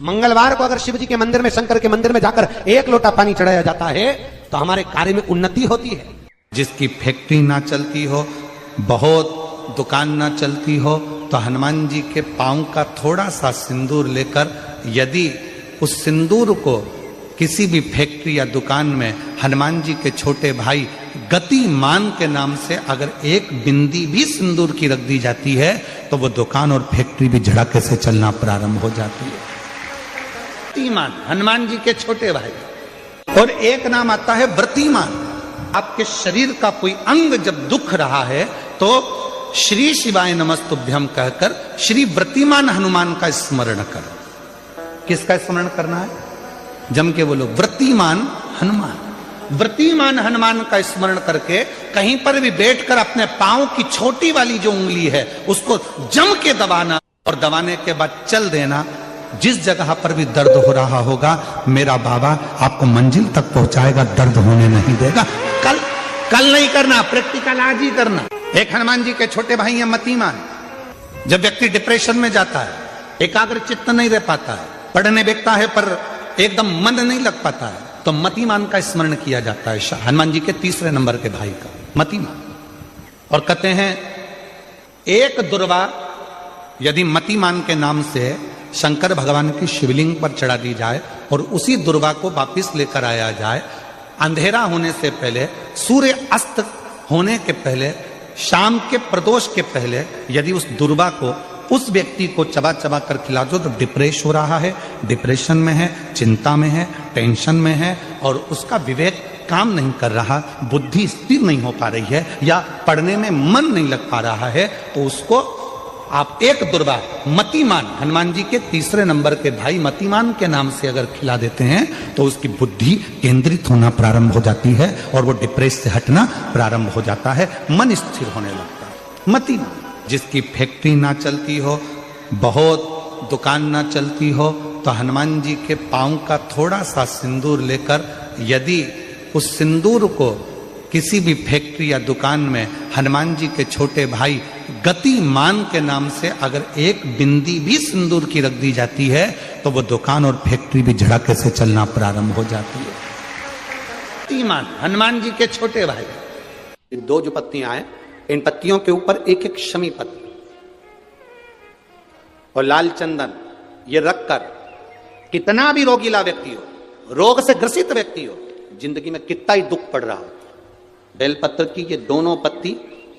मंगलवार को अगर शिव जी के मंदिर में, शंकर के मंदिर में जाकर 1 लोटा पानी चढ़ाया जाता है तो हमारे कार्य में उन्नति होती है। जिसकी फैक्ट्री ना चलती हो, बहुत दुकान ना चलती हो, तो हनुमान जी के पांव का थोड़ा सा सिंदूर लेकर यदि उस सिंदूर को किसी भी फैक्ट्री या दुकान में हनुमान जी के छोटे भाई गतिमान के नाम से अगर एक बिंदी भी सिंदूर की रख दी जाती है तो वो दुकान और फैक्ट्री भी झड़के से चलना प्रारंभ हो जाती है। गतिमान हनुमान जी के छोटे भाई। और एक नाम आता है व्रतिमान। आपके शरीर का कोई अंग जब दुख रहा है तो श्री शिवाय नमस्तुभ्यम कहकर श्री व्रतिमान हनुमान का स्मरण कर। किसका स्मरण करना है? जम के बोलो, व्रतिमान हनुमान। व्रतिमान हनुमान का स्मरण करके कहीं पर भी बैठकर अपने पांव की छोटी वाली जो उंगली है उसको जम के दबाना और दबाने के बाद चल देना। जिस जगह पर भी दर्द हो रहा होगा मेरा बाबा आपको मंजिल तक पहुंचाएगा, दर्द होने नहीं देगा। कल नहीं करना, प्रैक्टिकल आज ही करना। एक हनुमान जी के छोटे भाई हैं मतिमान। जब व्यक्ति डिप्रेशन में जाता है, एकाग्र चित्त नहीं रह पाता है, पढ़ने बैठता है पर एकदम मन नहीं लग पाता है, तो मतिमान का स्मरण किया जाता है। हनुमान जी के 3रे नंबर के भाई का मतिमान। और कहते हैं एक दुर्वा यदि मतिमान के नाम से शंकर भगवान की शिवलिंग पर चढ़ा दी जाए और उसी दुर्वा को वापिस लेकर आया जाए, अंधेरा होने से पहले, सूर्य अस्त होने के पहले, शाम के प्रदोष के पहले यदि उस दुर्वा को उस व्यक्ति को चबा चबा कर खिला दो तो डिप्रेस हो रहा है, डिप्रेशन में है, चिंता में है, टेंशन में है और उसका विवेक काम नहीं कर रहा, बुद्धि स्थिर नहीं हो पा रही है या पढ़ने में मन नहीं लग पा रहा है, तो उसको आप एक दुर्वा मतिमान हनुमान जी के 3रे नंबर के भाई मतिमान के नाम से अगर खिला देते हैं तो उसकी बुद्धि केंद्रित होना प्रारंभ हो जाती है और वो डिप्रेस से हटना प्रारंभ हो जाता है, मन स्थिर होने लगता है। मतिमान। जिसकी फैक्ट्री ना चलती हो, बहुत दुकान ना चलती हो, तो हनुमान जी के पांव का थोड़ा सा सिंदूर लेकर यदि उस सिंदूर को किसी भी फैक्ट्री या दुकान में हनुमान जी के छोटे भाई गतिमान के नाम से अगर एक बिंदी भी सिंदूर की रख दी जाती है तो वो दुकान और फैक्ट्री भी झड़के से चलना प्रारंभ हो जाती है। गतिमान हनुमान जी के छोटे भाई। 2 जो पत्तियां आए, इन पत्तियों के ऊपर एक एक शमी पत्ती और लाल चंदन ये रखकर कितना भी रोगीला व्यक्ति हो, रोग से ग्रसित व्यक्ति हो, जिंदगी में कितना ही दुख पड़ रहा हो, बेलपत्र की ये दोनों पत्ती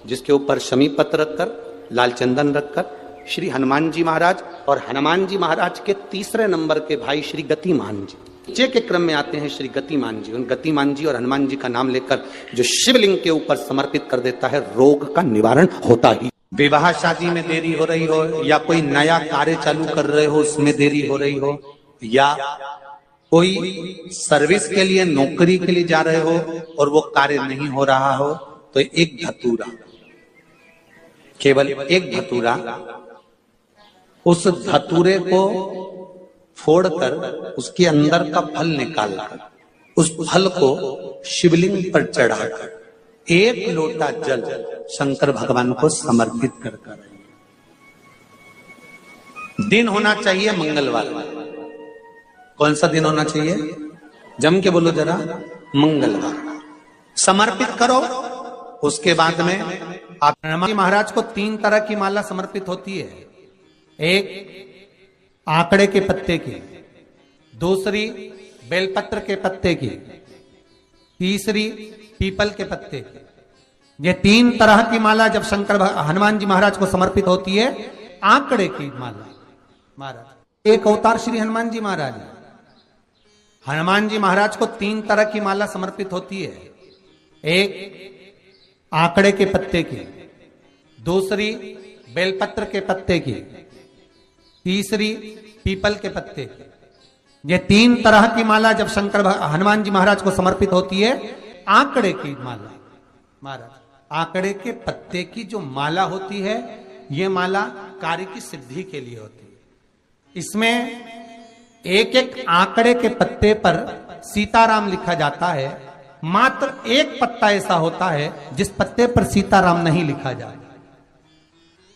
जिसके ऊपर शमी पत्र रखकर, लाल चंदन रखकर श्री हनुमान जी महाराज और हनुमान जी महाराज के 3रे नंबर के भाई श्री गतिमान जी, नीचे के क्रम में आते हैं श्री गतिमान जी। उन गतिमान जी और हनुमान जी का नाम लेकर जो शिवलिंग के ऊपर समर्पित कर देता है, रोग का निवारण होता ही। विवाह शादी में देरी हो रही हो या कोई नया कार्य चालू कर रहे हो उसमें देरी हो रही हो या कोई सर्विस के लिए, नौकरी के लिए जा रहे हो और वो कार्य नहीं हो रहा हो, तो एक धतूरा, केवल एक धतूरा, उस धतूरे को फोड़कर उसके अंदर का फल निकालकर उस फल को शिवलिंग पर चढ़ाकर 1 लोटा जल शंकर भगवान को समर्पित कर। दिन होना चाहिए मंगलवार। कौन सा दिन होना चाहिए? जम के बोलो जरा, मंगलवार। समर्पित करो। उसके बाद में आप हनुमान जी महाराज को 3 तरह की माला समर्पित होती है। एक आंकड़े के पत्ते की, दूसरी बेलपत्र के पत्ते की, तीसरी पीपल के पत्ते की। ये 3 तरह की माला जब शंकर हनुमान जी महाराज को समर्पित होती है, आंकड़े की माला महाराज एक अवतार श्री हनुमान जी महाराज, हनुमान जी महाराज को 3 तरह की माला समर्पित होती है। एक आंकड़े के पत्ते की, दूसरी बेलपत्र के पत्ते की, तीसरी पीपल के पत्ते की। ये 3 तरह की माला जब शंकर हनुमान जी महाराज को समर्पित होती है, आंकड़े की माला महाराज, आंकड़े के पत्ते की जो माला होती है, ये माला कार्य की सिद्धि के लिए होती है। इसमें एक एक आंकड़े के पत्ते पर सीताराम लिखा जाता है। मात्र एक पत्ता ऐसा होता है जिस पत्ते पर सीताराम नहीं लिखा जाता।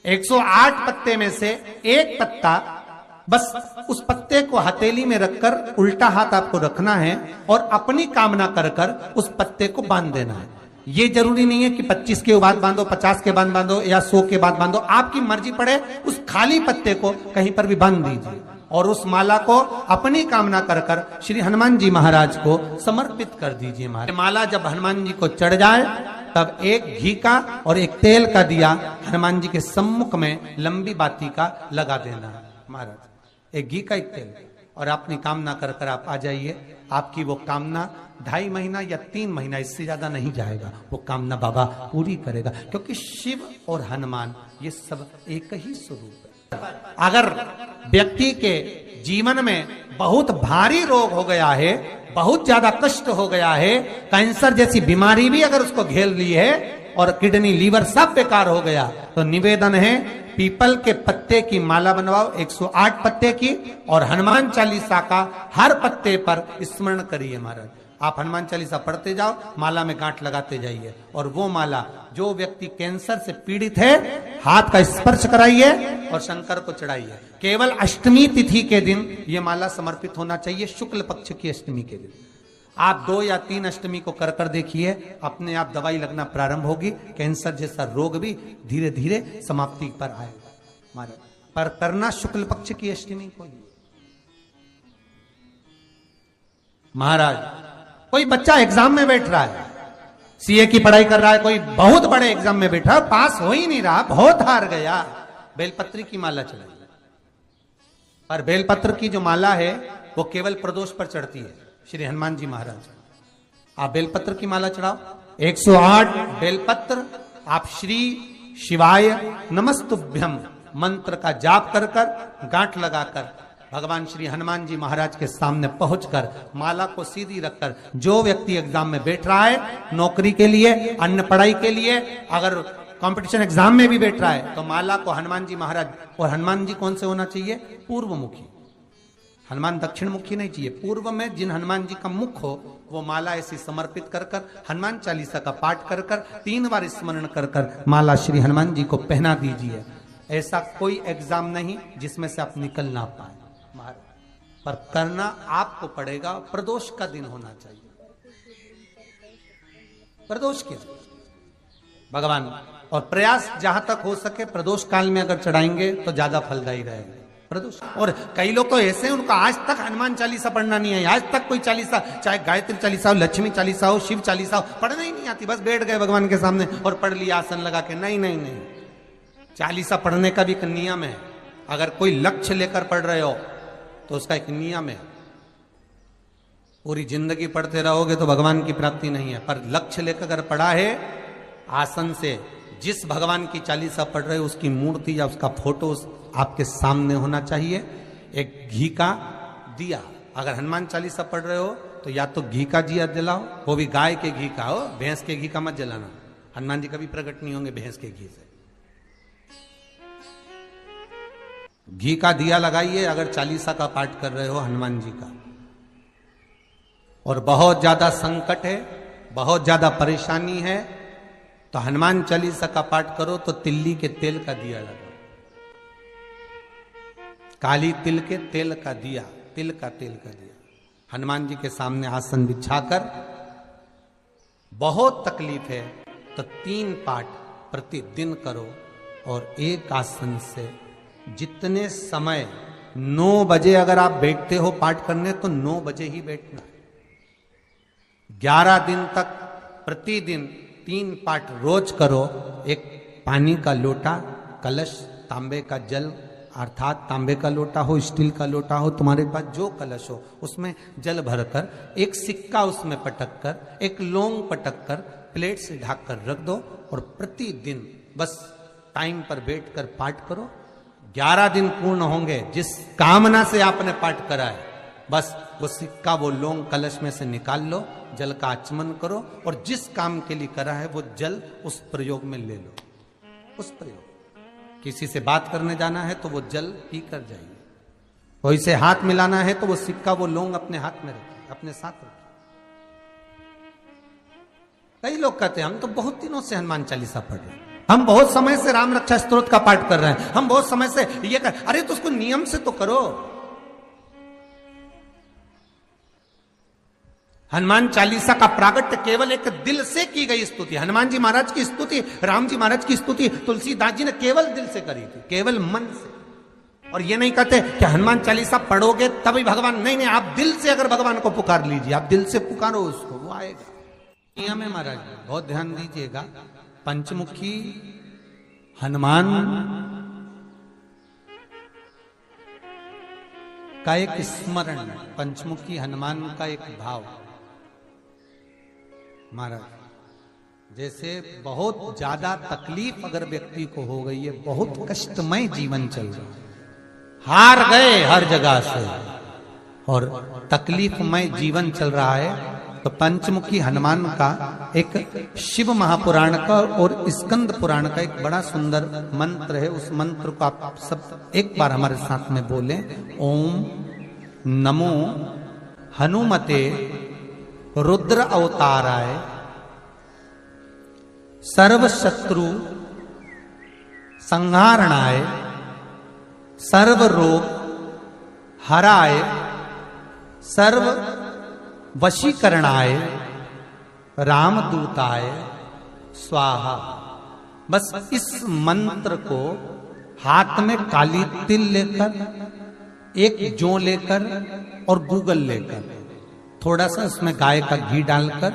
108 पत्ते में से एक पत्ता बस उस पत्ते को हथेली में रखकर उल्टा हाथ आपको रखना है और अपनी कामना कर कर उस पत्ते को बांध देना है। ये जरूरी नहीं है कि 25 के बाद बांधो, 50 के बाद बांधो या 100 के बाद बांधो, आपकी मर्जी पड़े उस खाली पत्ते को कहीं पर भी बांध दीजिए और उस माला को अपनी कामना कर कर श्री हनुमान जी महाराज को समर्पित कर दीजिए। माला जब हनुमान जी को चढ़ जाए तब एक घी का और एक तेल का दिया हनुमान जी के सम्मुख में लंबी बाती का लगा देना है महाराज, एक घी का एक तेल, और अपनी कामना कर कर आप आ जाइए। आपकी वो कामना 2.5 महीना या 3 महीना, इससे ज्यादा नहीं जाएगा, वो कामना बाबा पूरी करेगा, क्योंकि शिव और हनुमान ये सब एक ही स्वरूप है। अगर व्यक्ति के जीवन में बहुत भारी रोग हो गया है, बहुत ज्यादा कष्ट हो गया है, कैंसर जैसी बीमारी भी अगर उसको घेर ली है और किडनी लीवर सब बेकार हो गया, तो निवेदन है पीपल के पत्ते की माला बनवाओ, 108 पत्ते की, और हनुमान चालीसा का हर पत्ते पर स्मरण करिए महाराज। आप हनुमान चालीसा पढ़ते जाओ, माला में गांठ लगाते जाइए, और वो माला जो व्यक्ति कैंसर से पीड़ित है हाथ का स्पर्श कराइए और शंकर को चढ़ाइए। केवल अष्टमी तिथि के दिन ये माला समर्पित होना चाहिए, शुक्ल पक्ष की अष्टमी के दिन। आप 2 या 3 अष्टमी को कर कर देखिए, अपने आप दवाई लगना प्रारंभ होगी, कैंसर जैसा रोग भी धीरे धीरे समाप्ति पर आएगा महाराज। पर करना शुक्ल पक्ष की अष्टमी को ही। महाराज कोई बच्चा एग्जाम में बैठ रहा है, सीए की पढ़ाई कर रहा है, कोई बहुत बड़े एग्जाम में बैठा, पास हो ही नहीं रहा, बहुत हार गया, बेलपत्री की माला चढ़ाई। पर बेलपत्र की जो माला है वो केवल प्रदोष पर चढ़ती है श्री हनुमान जी महाराज। आप बेलपत्र की माला चढ़ाओ, 108 बेलपत्र आप श्री शिवाय नमस्तुभ्यम मंत्र का जाप कर कर गांठ लगाकर भगवान श्री हनुमान जी महाराज के सामने पहुंचकर माला को सीधी रखकर, जो व्यक्ति एग्जाम में बैठ रहा है, नौकरी के लिए, अन्य पढ़ाई के लिए, अगर कंपटीशन एग्जाम में भी बैठ रहा है, तो माला को हनुमान जी महाराज, और हनुमान जी कौन से होना चाहिए? पूर्वमुखी। हनुमान दक्षिण मुखी नहीं चाहिए, पूर्व में जिन हनुमान जी का मुख हो वो माला ऐसी समर्पित कर कर हनुमान चालीसा का पाठ कर कर 3 बार स्मरण कर कर माला श्री हनुमान जी को पहना दीजिए। ऐसा कोई एग्जाम नहीं जिसमें से आप निकल ना पाए महाराज, पर करना आपको पड़ेगा। प्रदोष का दिन होना चाहिए, प्रदोष के दिन भगवान, और प्रयास जहां तक हो सके प्रदोष काल में अगर चढ़ाएंगे तो ज्यादा फलदायी रहेगा प्रदोष। और कई लोग तो ऐसे हैं उनका आज तक हनुमान चालीसा पढ़ना नहीं है, आज तक कोई चालीसा, चाहे गायत्री चालीसा हो, लक्ष्मी चालीसा हो, शिव चालीसा हो, पढ़ना ही नहीं आती, बस बैठ गए भगवान के सामने और पढ़ लिया आसन लगा के। नहीं नहीं नहीं, चालीसा पढ़ने का भी एक नियम है। अगर कोई लक्ष्य लेकर पढ़ रहे हो तो उसका एक नियम है। पूरी जिंदगी पढ़ते रहोगे तो भगवान की प्राप्ति नहीं है, पर लक्ष्य लेकर अगर पढ़ा है, आसन से जिस भगवान की चालीसा पढ़ रहे हो उसकी मूर्ति या उसका फोटो आपके सामने होना चाहिए। एक घी का दिया, अगर हनुमान चालीसा पढ़ रहे हो तो या तो घी का दिया जलाओ, वो भी गाय के घी का हो, भैंस के घी का मत जलाना, हनुमान जी कभी प्रकट नहीं होंगे भैंस के घी से। घी का दिया लगाइए अगर चालीसा का पाठ कर रहे हो हनुमान जी का। और बहुत ज्यादा संकट है, बहुत ज्यादा परेशानी है, तो हनुमान चालीसा का पाठ करो तो तिल्ली के तेल का दिया लगाओ, काली तिल के तेल का दिया, तिल का तेल का दिया हनुमान जी के सामने आसन बिछाकर। बहुत तकलीफ है तो 3 पाठ प्रतिदिन करो, और एक आसन से जितने समय 9 बजे अगर आप बैठते हो पाठ करने तो 9 बजे ही बैठना। 11 दिन तक प्रतिदिन 3 पाठ रोज करो। एक पानी का लोटा, कलश, तांबे का जल, अर्थात तांबे का लोटा हो, स्टील का लोटा हो, तुम्हारे पास जो कलश हो उसमें जल भरकर, एक सिक्का उसमें पटक कर, एक लौंग पटक कर प्लेट से ढक कर रख दो, और प्रतिदिन बस टाइम पर बैठकर पाठ करो। 11 दिन पूर्ण होंगे, जिस कामना से आपने पाठ करा है बस वो सिक्का, वो लौंग कलश में से निकाल लो, जल का आचमन करो, और जिस काम के लिए करा है वो जल उस प्रयोग में ले लो। उस प्रयोग, किसी से बात करने जाना है तो वो जल पी कर जाइए, कोई से हाथ मिलाना है तो वो सिक्का, वो लौंग अपने हाथ में रखिए, अपने साथ रखिए। कई लोग कहते हैं हम तो बहुत दिनों से हनुमान चालीसा पढ़ रहे हैं, हम बहुत समय से राम रक्षा स्तोत्र का पाठ कर रहे हैं, हम बहुत समय से ये कर, अरे तो उसको नियम से तो करो। हनुमान चालीसा का प्रागट्य केवल एक दिल से की गई स्तुति। हनुमान जी महाराज की स्तुति, राम जी महाराज की स्तुति तुलसीदास जी ने केवल दिल से करी थी, केवल मन से। और ये नहीं कहते कि हनुमान चालीसा पढ़ोगे तभी भगवान, नहीं नहीं, आप दिल से अगर भगवान को पुकार लीजिए, आप दिल से पुकारो उसको, वो आएगा। नियम है महाराज, बहुत ध्यान दीजिएगा। पंचमुखी हनुमान का एक स्मरण, पंचमुखी हनुमान का एक भाव। महाराज जैसे बहुत ज्यादा तकलीफ अगर व्यक्ति को हो गई है, बहुत कष्टमय जीवन चल रहा है, हार गए हर जगह से और तकलीफमय जीवन चल रहा है, तो पंचमुखी हनुमान का एक शिव महापुराण का और स्कंद पुराण का एक बड़ा सुंदर मंत्र है। उस मंत्र को आप सब एक बार हमारे साथ में बोलें। ओम नमो हनुमते रुद्र अवताराय सर्व शत्रु संहारणाय सर्व रोग हराय सर्व वशीकरणाय रामदूताय स्वाहा। बस इस मंत्र को हाथ में काली तिल लेकर, एक जौ लेकर और गूगल लेकर, थोड़ा सा उसमें गाय का घी डालकर,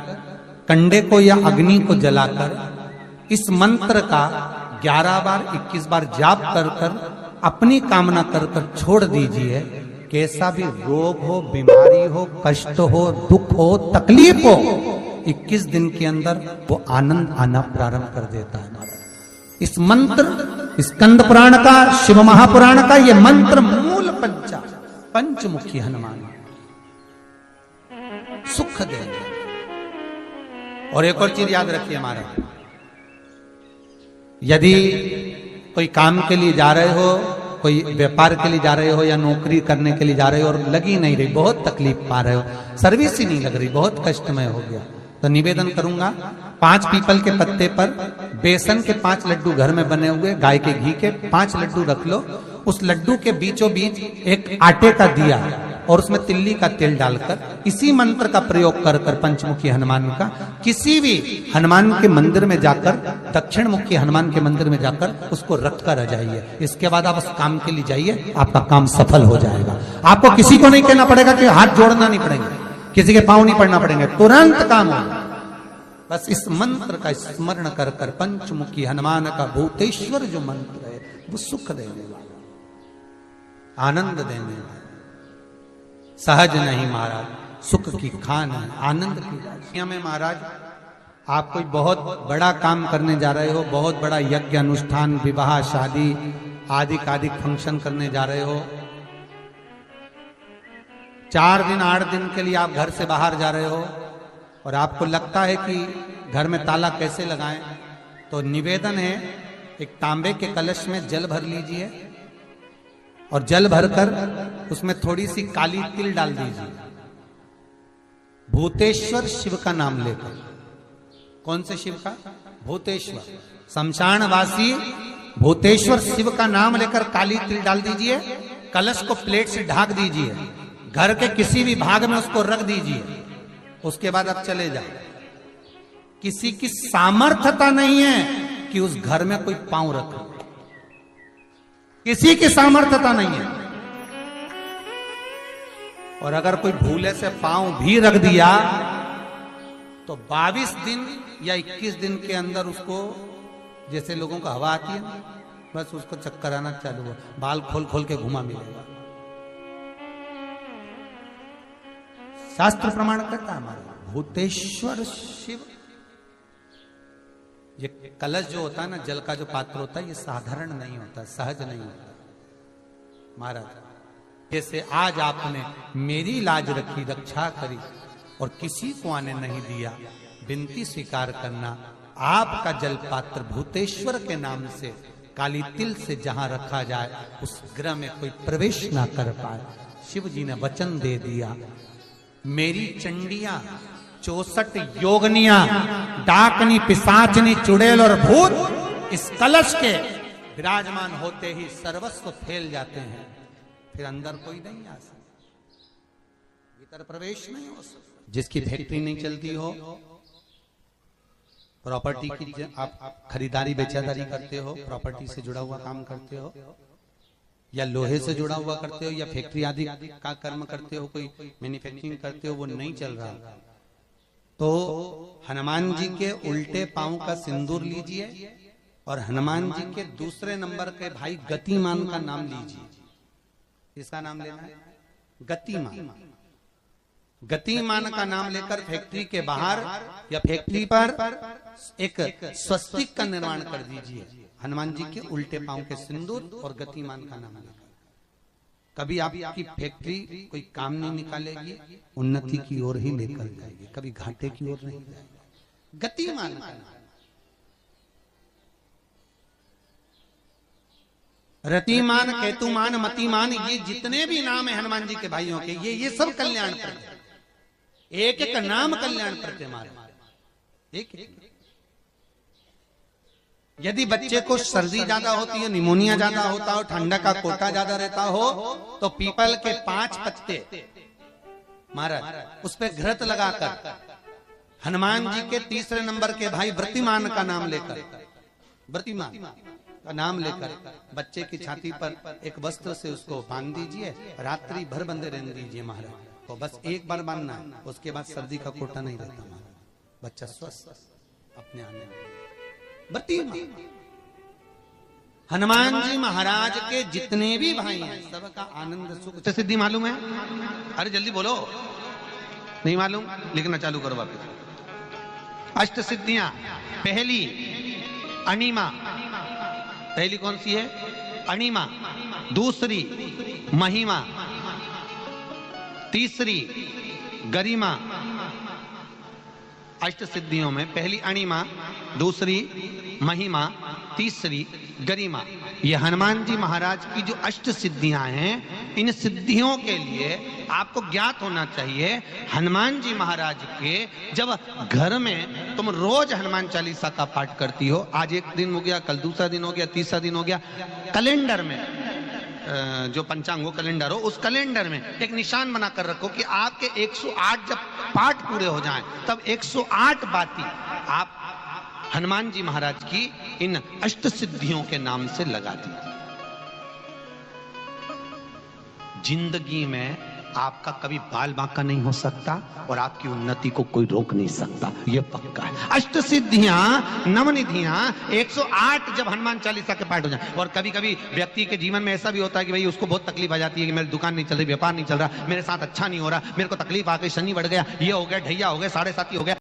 कंडे को या अग्नि को जलाकर इस मंत्र का 11 बार 21 बार जाप कर कर अपनी कामना कर कर छोड़ दीजिए। कैसा भी रोग हो, बीमारी हो, कष्ट हो, दुख हो, तकलीफ हो, 21 दिन के अंदर वो आनंद आना प्रारंभ कर देता है। इस मंत्र, स्कंद पुराण का, शिव महापुराण का ये मंत्र मूल पंचमुखी हनुमान सुख देंगे। और एक और चीज याद रखिए हमारा, यदि कोई काम के लिए जा रहे हो, कोई व्यापार के लिए जा रहे हो या नौकरी करने के लिए जा रहे हो और लगी नहीं रही, बहुत तकलीफ पा रहे हो, सर्विस ही नहीं लग रही, बहुत कष्टमय हो गया, तो निवेदन करूंगा 5 पीपल के पत्ते पर बेसन के 5 लड्डू घर में बने हुए, गाय के घी के 5 लड्डू रख लो। उस लड्डू के बीचों बीच एक आटे का दिया और उसमें तिल्ली का तेल डालकर इसी मंत्र का प्रयोग कर कर पंचमुखी हनुमान का किसी भी हनुमान के मंदिर में जाकर, दक्षिण मुखी हनुमान के मंदिर में जाकर उसको रख कर आ जाइए। इसके बाद आप उस काम के लिए जाइए, आपका काम सफल हो जाएगा। आपको किसी को नहीं कहना पड़ेगा कि हाथ जोड़ना नहीं पड़ेंगे, किसी के पांव नहीं पड़ना पड़ेंगे, तुरंत काम होगा। बस इस मंत्र का स्मरण कर कर पंचमुखी हनुमान का भूतेश्वर जो मंत्र है वो सुख देने वाला, आनंद देने वाला, सहज नहीं महाराज, सुख की खान है, आनंद की राशियां में। महाराज आप कोई बहुत बड़ा काम करने जा रहे हो, बहुत बड़ा यज्ञ अनुष्ठान, विवाह, शादी आदि फंक्शन करने जा रहे हो, 4 दिन 8 दिन के लिए आप घर से बाहर जा रहे हो और आपको लगता है कि घर में ताला कैसे लगाएं, तो निवेदन है एक तांबे के कलश में जल भर लीजिए और जल भरकर उसमें थोड़ी सी काली तिल डाल दीजिए, भूतेश्वर शिव का नाम लेकर। कौन से शिव का? भूतेश्वर, शमशानवासी भूतेश्वर शिव का नाम लेकर काली तिल डाल दीजिए, कलश को प्लेट से ढाक दीजिए, घर के किसी भी भाग में उसको रख दीजिए। उसके बाद आप चले जाओ। किसी की सामर्थ्यता नहीं है कि उस घर में कोई पांव रखे, किसी की सामर्थ्यता नहीं है। और अगर कोई भूले से पांव भी रख दिया तो 22 दिन या 21 दिन के अंदर उसको, जैसे लोगों को हवा आती है, बस उसको चक्कर आना चालू हो, बाल खोल खोल के घुमा मिलेगा। शास्त्र प्रमाण करता है हमारा भूतेश्वर शिव। ये कलश जो होता है ना, जल का जो पात्र होता है, ये साधारण नहीं होता, सहज नहीं होता महाराज। जैसे आज आपने मेरी लाज रखी, रक्षा करी और किसी को आने नहीं दिया, विनती स्वीकार करना। आपका जल पात्र भूतेश्वर के नाम से काली तिल से जहां रखा जाए उस गृह में कोई प्रवेश ना कर पाए। शिव जी ने वचन दे दिया, मेरी चंडियां 64 योगनियां, डाकनी, पिशाचनी, चुड़ैल और भूत इस कलश के विराजमान होते ही सर्वस्व फैल जाते हैं, फिर अंदर कोई नहीं आ सकता, भीतर प्रवेश नहीं हो सकता। जिसकी फैक्ट्री नहीं चलती हो, प्रॉपर्टी की आप खरीदारी बेचादारी करते हो, प्रॉपर्टी से जुड़ा हुआ काम करते हो, या लोहे से जुड़ा हुआ करते हो, या फैक्ट्री आदि का कर्म करते हो, कोई मैन्युफैक्चरिंग करते हो, वो नहीं चल रहा, तो हनुमान जी के उल्टे पांव का सिंदूर लीजिए और हनुमान जी के दूसरे नंबर के भाई गतिमान का नाम लीजिए। इसका नाम लेना है गतिमान। गतिमान का नाम लेकर फैक्ट्री के बाहर या फैक्ट्री पर एक स्वस्तिक का निर्माण कर दीजिए, हनुमान जी के उल्टे पांव के सिंदूर और गतिमान का नाम लेकर। कभी आपकी फैक्ट्री कोई काम नहीं निकालेगी, उन्नति की ओर ही लेकर जाएगी, कभी घाटे की ओर नहीं जाएगी। गतिमान का नाम, रतिमान, केतुमान, मतिमान, ये जितने भी नाम है हनुमान जी के भाइयों के, ये सब कल्याण प्रद, एक एक नाम कल्याण प्रद हमारे, एक एक। यदि बच्चे को सर्दी ज्यादा होती है, निमोनिया ज्यादा होता हो, ठंडा का कोटा ज्यादा रहता हो, तो पीपल के 5 पत्ते महाराज उस पे घृत लगाकर हनुमान जी के तीसरे नंबर के भाई व्रतिमान का नाम लेकर, व्रतिमान का नाम लेकर बच्चे की छाती पर एक वस्त्र से उसको बांध दीजिए, रात्रि भर बंधे रहने दीजिए महाराज। तो बस एक बार बांधना है, उसके बाद सर्दी का कोटा नहीं रहता महाराज, बच्चा स्वस्थ अपने आने। हनुमान जी महाराज के जितने भी भाई हैं सबका आनंद सुख सिद्धि मालूम है? अरे जल्दी बोलो, नहीं मालूम? लिखना चालू करो वापस। अष्ट सिद्धियां, पहली अणिमा, पहली कौन सी है? अणिमा। दूसरी महिमा, तीसरी गरिमा। अष्ट सिद्धियों में पहली अणिमा, दूसरी महिमा, तीसरी गरिमा। ये हनुमान जी महाराज की जो अष्ट सिद्धियां हैं, इन सिद्धियों के लिए आपको ज्ञात होना चाहिए, हनुमान जी महाराज के जब घर में तुम रोज हनुमान चालीसा का पाठ करती हो, आज एक दिन हो गया, कल दूसरा दिन हो गया, तीसरा दिन हो गया, कैलेंडर में जो पंचांगो कैलेंडर हो, उस कैलेंडर में एक निशान बनाकर रखो कि आपके 108 जब पाठ पूरे हो जाएं, तब 108 बाती आप हनुमान जी महाराज की इन अष्ट सिद्धियों के नाम से लगा दी। जिंदगी में आपका कभी बाल बांका नहीं हो सकता और आपकी उन्नति को कोई रोक नहीं सकता, यह पक्का है। अष्ट सिद्धियां, नवनिधियां, 108 जब हनुमान चालीसा के पाठ हो जाए। और कभी कभी व्यक्ति के जीवन में ऐसा भी होता है कि भाई उसको बहुत तकलीफ आ जाती है कि मेरी दुकान नहीं चल रही, व्यापार नहीं चल रहा, मेरे साथ अच्छा नहीं हो रहा, मेरे को तकलीफ आ गई, शनि बढ़ गया, ये हो गया, ढैया हो गया, 7.5 हो गया।